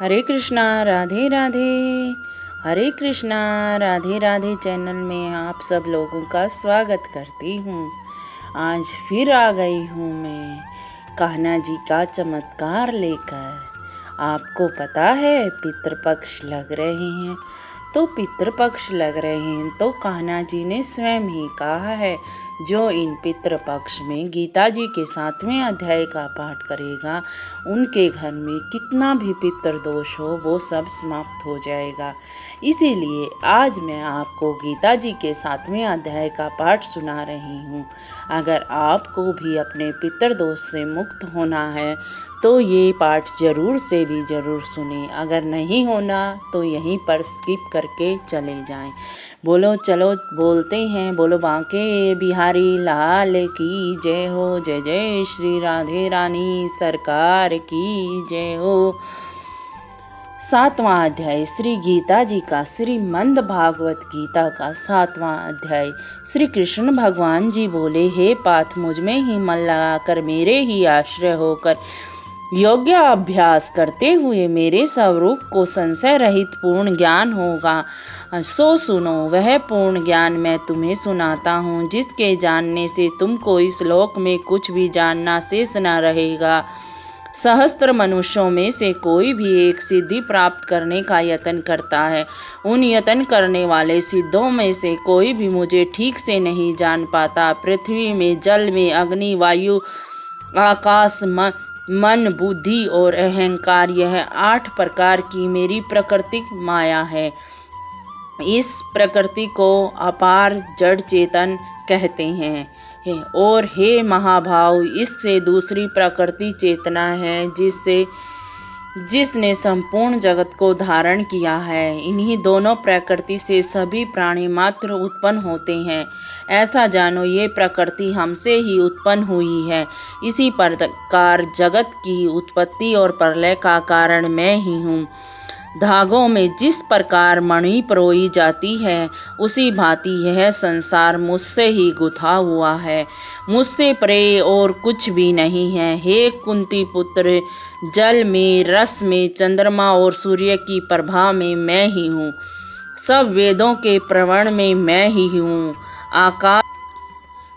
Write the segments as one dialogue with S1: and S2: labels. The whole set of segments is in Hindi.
S1: हरे कृष्णा राधे राधे। हरे कृष्णा राधे राधे चैनल में आप सब लोगों का स्वागत करती हूँ। आज फिर आ गई हूँ मैं कान्हा जी का चमत्कार लेकर। आपको पता है पितृपक्ष लग रहे हैं, तो पितृपक्ष लग रहे हैं तो कान्हा जी ने स्वयं ही कहा है, जो इन पितृपक्ष में गीता जी के 7वें अध्याय का पाठ करेगा उनके घर में कितना भी पितृदोष हो वो सब समाप्त हो जाएगा। इसीलिए आज मैं आपको गीता जी के 7वें अध्याय का पाठ सुना रही हूँ। अगर आपको भी अपने पितृदोष से मुक्त होना है तो ये पाठ ज़रूर से भी ज़रूर सुने। अगर नहीं होना तो यहीं पर स्किप करके चले जाएं। बोलो चलो बोलते हैं, बोलो बांके बिहारी लाल की जय हो। जय जय श्री राधे रानी सरकार की जय हो। 7वां अध्याय श्री गीता जी का, श्रीमद् भागवत गीता का 7वां अध्याय। श्री कृष्ण भगवान जी बोले, हे पार्थ, मुझ में ही मन लगाकर मेरे ही आश्रय होकर योग्य अभ्यास करते हुए मेरे स्वरूप को संशय रहित पूर्ण ज्ञान होगा। सो सुनो, वह पूर्ण ज्ञान मैं तुम्हें सुनाता हूँ, जिसके जानने से तुमको इस लोक में कुछ भी जानना शेष न रहेगा। सहस्त्र मनुष्यों में से कोई भी एक सिद्धि प्राप्त करने का यत्न करता है। उन यत्न करने वाले सिद्धों में से कोई भी मुझे ठीक से नहीं जान पाता। पृथ्वी में, जल में, अग्नि, वायु, आकाश, मन, बुद्धि और अहंकार, यह 8 प्रकार की मेरी प्राकृतिक माया है। इस प्रकृति को अपार जड़ चेतन कहते हैं। और हे महाभाव, इससे दूसरी प्रकृति चेतना है जिसने संपूर्ण जगत को धारण किया है। इन्हीं दोनों प्रकृति से सभी प्राणी मात्र उत्पन्न होते हैं। ऐसा जानो, ये प्रकृति हमसे ही उत्पन्न हुई है। इसी प्रकार जगत की उत्पत्ति और प्रलय का कारण मैं ही हूँ। धागों में जिस प्रकार मणि परोई जाती है, उसी भांति यह संसार मुझसे ही गुथा हुआ है। मुझसे परे और कुछ भी नहीं है। हे कुंती पुत्र, जल में, रस में, चंद्रमा और सूर्य की प्रभा में मैं ही हूँ। सब वेदों के प्रवण में मैं ही हूँ। आकाश,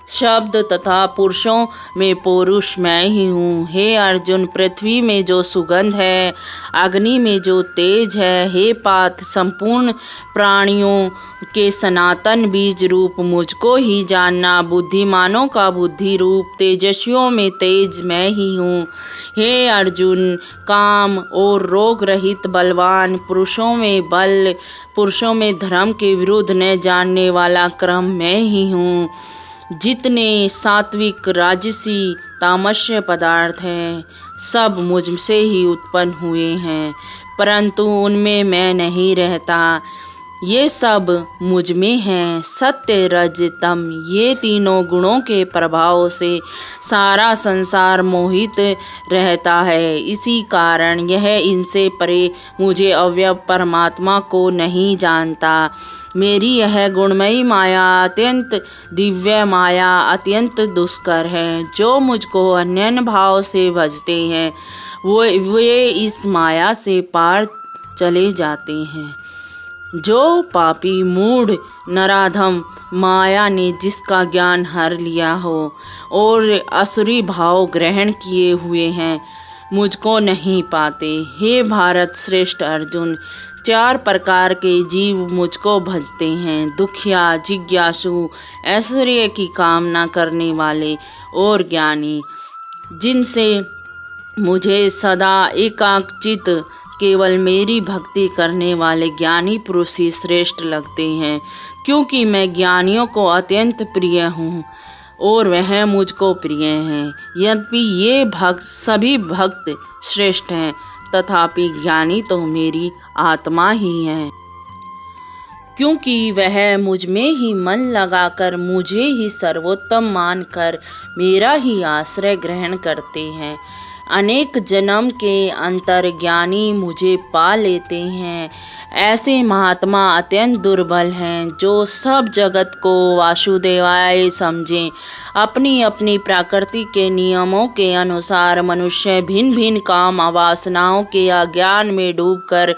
S1: शब्द तथा पुरुषों में पुरुष मैं ही हूँ। हे अर्जुन, पृथ्वी में जो सुगंध है, अग्नि में जो तेज है, हे पार्थ, संपूर्ण प्राणियों के सनातन बीज रूप मुझको ही जानना। बुद्धिमानों का बुद्धि रूप, तेजस्वियों में तेज मैं ही हूँ। हे अर्जुन, काम और रोग रहित बलवान पुरुषों में बल, पुरुषों में धर्म के विरुद्ध न जानने वाला क्रम मैं ही हूँ। जितने सात्विक, राजसी, तामस्य पदार्थ हैं, सब मुझसे ही उत्पन्न हुए हैं, परंतु उनमें मैं नहीं रहता। ये सब मुझ में हैं। सत्य, रज, तम, ये तीनों गुणों के प्रभाव से सारा संसार मोहित रहता है। इसी कारण यह इनसे परे मुझे अव्यय परमात्मा को नहीं जानता। मेरी यह गुणमयी माया अत्यंत दिव्य माया अत्यंत दुष्कर है। जो मुझको अन्य भाव से भजते हैं वे इस माया से पार चले जाते हैं। जो पापी, मूढ़, नराधम माया ने जिसका ज्ञान हर लिया हो और असुरी भाव ग्रहण किए हुए हैं, मुझको नहीं पाते। हे भारत श्रेष्ठ अर्जुन, 4 प्रकार के जीव मुझको भजते हैं। दुखिया, जिज्ञासु, ऐश्वर्य की कामना करने वाले और ज्ञानी। जिनसे मुझे सदा एकाग्रचित केवल मेरी भक्ति करने वाले ज्ञानी पुरुष ही श्रेष्ठ लगते हैं, क्योंकि मैं ज्ञानियों को अत्यंत प्रिय हूँ और वह मुझको प्रिय हैं। यद्यपि ये सभी भक्त श्रेष्ठ हैं, तथापि ज्ञानी तो मेरी आत्मा ही है, क्योंकि वह मुझ में ही मन लगाकर मुझे ही सर्वोत्तम मानकर मेरा ही आश्रय ग्रहण करते हैं। अनेक जन्म के अंतर्ज्ञानी मुझे पा लेते हैं। ऐसे महात्मा अत्यंत दुर्बल हैं जो सब जगत को वासुदेवाय समझें। अपनी अपनी प्रकृति के नियमों के अनुसार मनुष्य भिन्न भिन्न काम वासनाओं के अज्ञान में डूबकर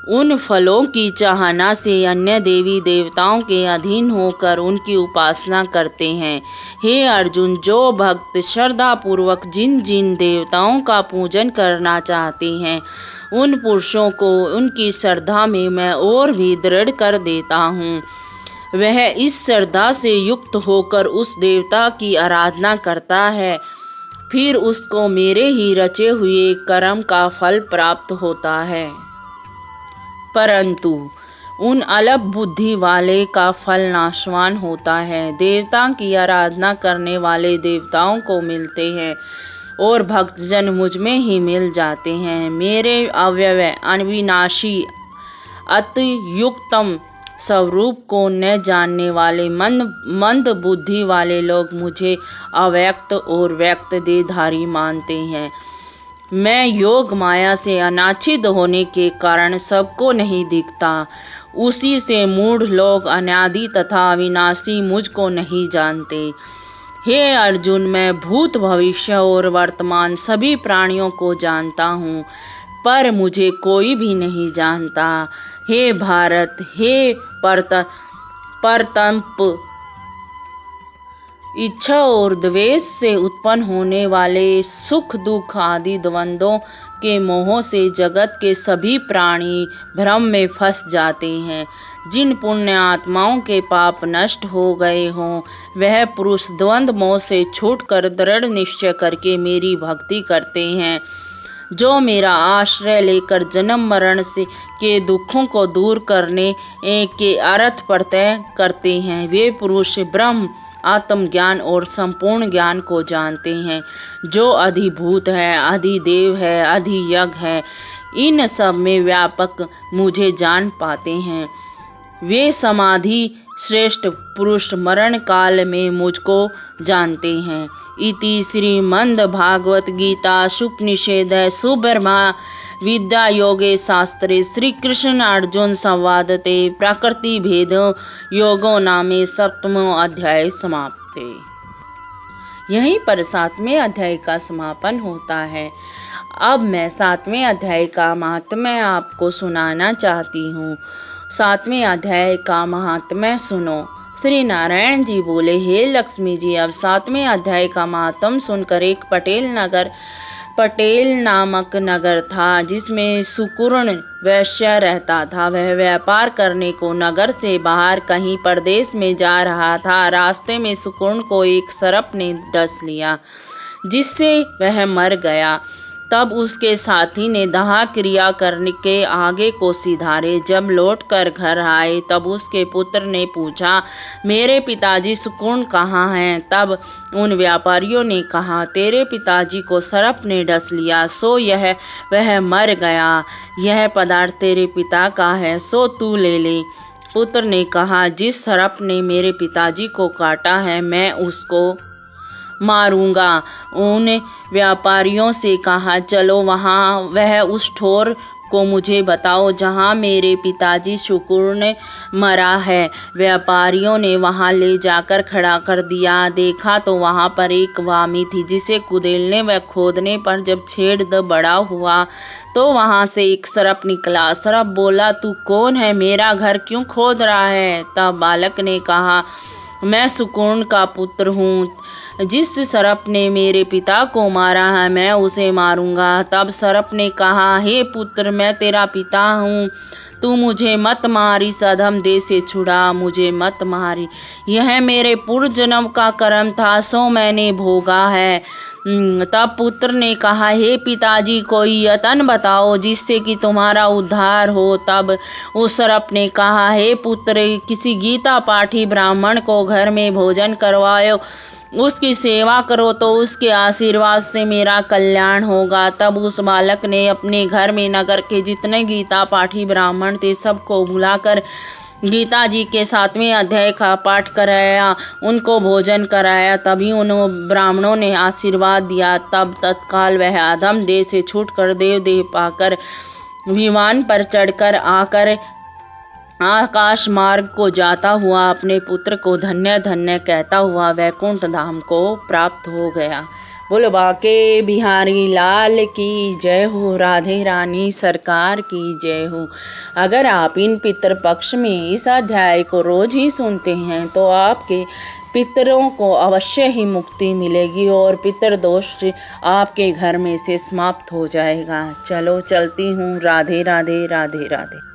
S1: उन फलों की चाहना से अन्य देवी देवताओं के अधीन होकर उनकी उपासना करते हैं। हे अर्जुन, जो भक्त श्रद्धा पूर्वक जिन जिन देवताओं का पूजन करना चाहते हैं उन पुरुषों को उनकी श्रद्धा में मैं और भी दृढ़ कर देता हूँ। वह इस श्रद्धा से युक्त होकर उस देवता की आराधना करता है, फिर उसको मेरे ही रचे हुए कर्म का फल प्राप्त होता है। परंतु उन अल्प बुद्धि वाले का फल नाशवान होता है। देवता की आराधना करने वाले देवताओं को मिलते हैं और भक्तजन मुझ में ही मिल जाते हैं। मेरे अव्यय अविनाशी अत्युक्तम स्वरूप को न जानने वाले मंद बुद्धि वाले लोग मुझे अव्यक्त और व्यक्त देहधारी मानते हैं। मैं योग माया से अनाच्छित होने के कारण सबको नहीं दिखता। उसी से मूढ़ लोग अनादि तथा अविनाशी मुझको नहीं जानते। हे अर्जुन, मैं भूत भविष्य और वर्तमान सभी प्राणियों को जानता हूँ, पर मुझे कोई भी नहीं जानता। हे भारत, हे परतंप, इच्छा और द्वेष से उत्पन्न होने वाले सुख दुख आदि द्वंद्वों के मोह से जगत के सभी प्राणी भ्रम में फंस जाते हैं। जिन पुण्य आत्माओं के पाप नष्ट हो गए हों वह पुरुष द्वंद्व मोह से छूटकर दृढ़ निश्चय करके मेरी भक्ति करते हैं। जो मेरा आश्रय लेकर जन्म मरण से के दुखों को दूर करने के अर्थ प्रत्यय करते हैं, वे पुरुष ब्रह्म आत्मज्ञान और संपूर्ण ज्ञान को जानते हैं। जो अधिभूत है, अधिदेव है, अधियज्ञ है, इन सब में व्यापक मुझे जान पाते हैं। वे समाधि श्रेष्ठ पुरुष मरण काल में मुझको जानते हैं। इति श्रीमद् भागवत गीता शुपनिषेध सुब्रह्मा विद्या योगे शास्त्रे श्री कृष्ण अर्जुन संवादते प्रकृति भेद योगो नामे सप्तमो अध्याय समाप्ते। यहीं पर 7वें अध्याय का समापन होता है। अब मैं 7वें अध्याय का महात्म्य आपको सुनाना चाहती हूँ। 7वें अध्याय का महात्म्य सुनो। श्री नारायण जी बोले, हे लक्ष्मी जी, अब 7वें अध्याय का महात्म सुनकर एक पटेल नामक नगर था जिसमें सुकुर्ण वैश्य रहता था। वह व्यापार करने को नगर से बाहर कहीं परदेश में जा रहा था। रास्ते में सुकुर्ण को एक सर्प ने डस लिया जिससे वह मर गया। तब उसके साथी ने दाह क्रिया करने के आगे को सिधारे। जब लौटकर घर आए तब उसके पुत्र ने पूछा, मेरे पिताजी सुकुर्ण कहाँ हैं? तब उन व्यापारियों ने कहा, तेरे पिताजी को सर्प ने डस लिया, सो वह मर गया। यह पदार्थ तेरे पिता का है, सो तू ले ले। पुत्र ने कहा, जिस सर्प ने मेरे पिताजी को काटा है मैं उसको मारूंगा। उन व्यापारियों से कहा, चलो वह उस ठोर को मुझे बताओ जहाँ मेरे पिताजी सुकुर्ण मरा है। व्यापारियों ने वहाँ ले जाकर खड़ा कर दिया। देखा तो वहाँ पर एक वामी थी जिसे कुदेलने व खोदने पर जब छेद बड़ा हुआ तो वहाँ से एक सर्प निकला। सर्प बोला, तू कौन है? मेरा घर क्यों खोद रहा है? तब बालक ने कहा, मैं सुकुर्ण का पुत्र हूँ। जिस सर्प ने मेरे पिता को मारा है मैं उसे मारूंगा। तब सर्प ने कहा, हे पुत्र, मैं तेरा पिता हूँ, तू मुझे मत मार, इस अधम देह से छुड़ा, मुझे मत मारी। यह मेरे पूर्व जन्म का कर्म था, सो मैंने भोगा है। तब पुत्र ने कहा, हे पिताजी, कोई यत्न बताओ जिससे कि तुम्हारा उद्धार हो। तब उस सर्प ने कहा, हे पुत्र, किसी गीता पाठी ब्राह्मण को घर में भोजन करवाओ, उसकी सेवा करो तो उसके आशीर्वाद से मेरा कल्याण होगा। तब उस बालक ने अपने घर में नगर के जितने गीता पाठी ब्राह्मण थे सबको बुलाकर गीता जी के 7वें अध्याय का पाठ कराया, उनको भोजन कराया। तभी उन ब्राह्मणों ने आशीर्वाद दिया। तब तत्काल वह अधम देह से छूटकर देव देह पाकर विमान पर चढ़कर आकर आकाश मार्ग को जाता हुआ अपने पुत्र को धन्य धन्य कहता हुआ वैकुंठ धाम को प्राप्त हो गया। बोलो बाके बिहारी लाल की जय हो, राधे रानी सरकार की जय हो। अगर आप इन पितृपक्ष में इस अध्याय को रोज ही सुनते हैं तो आपके पितरों को अवश्य ही मुक्ति मिलेगी और पितृदोष आपके घर में से समाप्त हो जाएगा। चलो चलती हूँ। राधे राधे राधे राधे।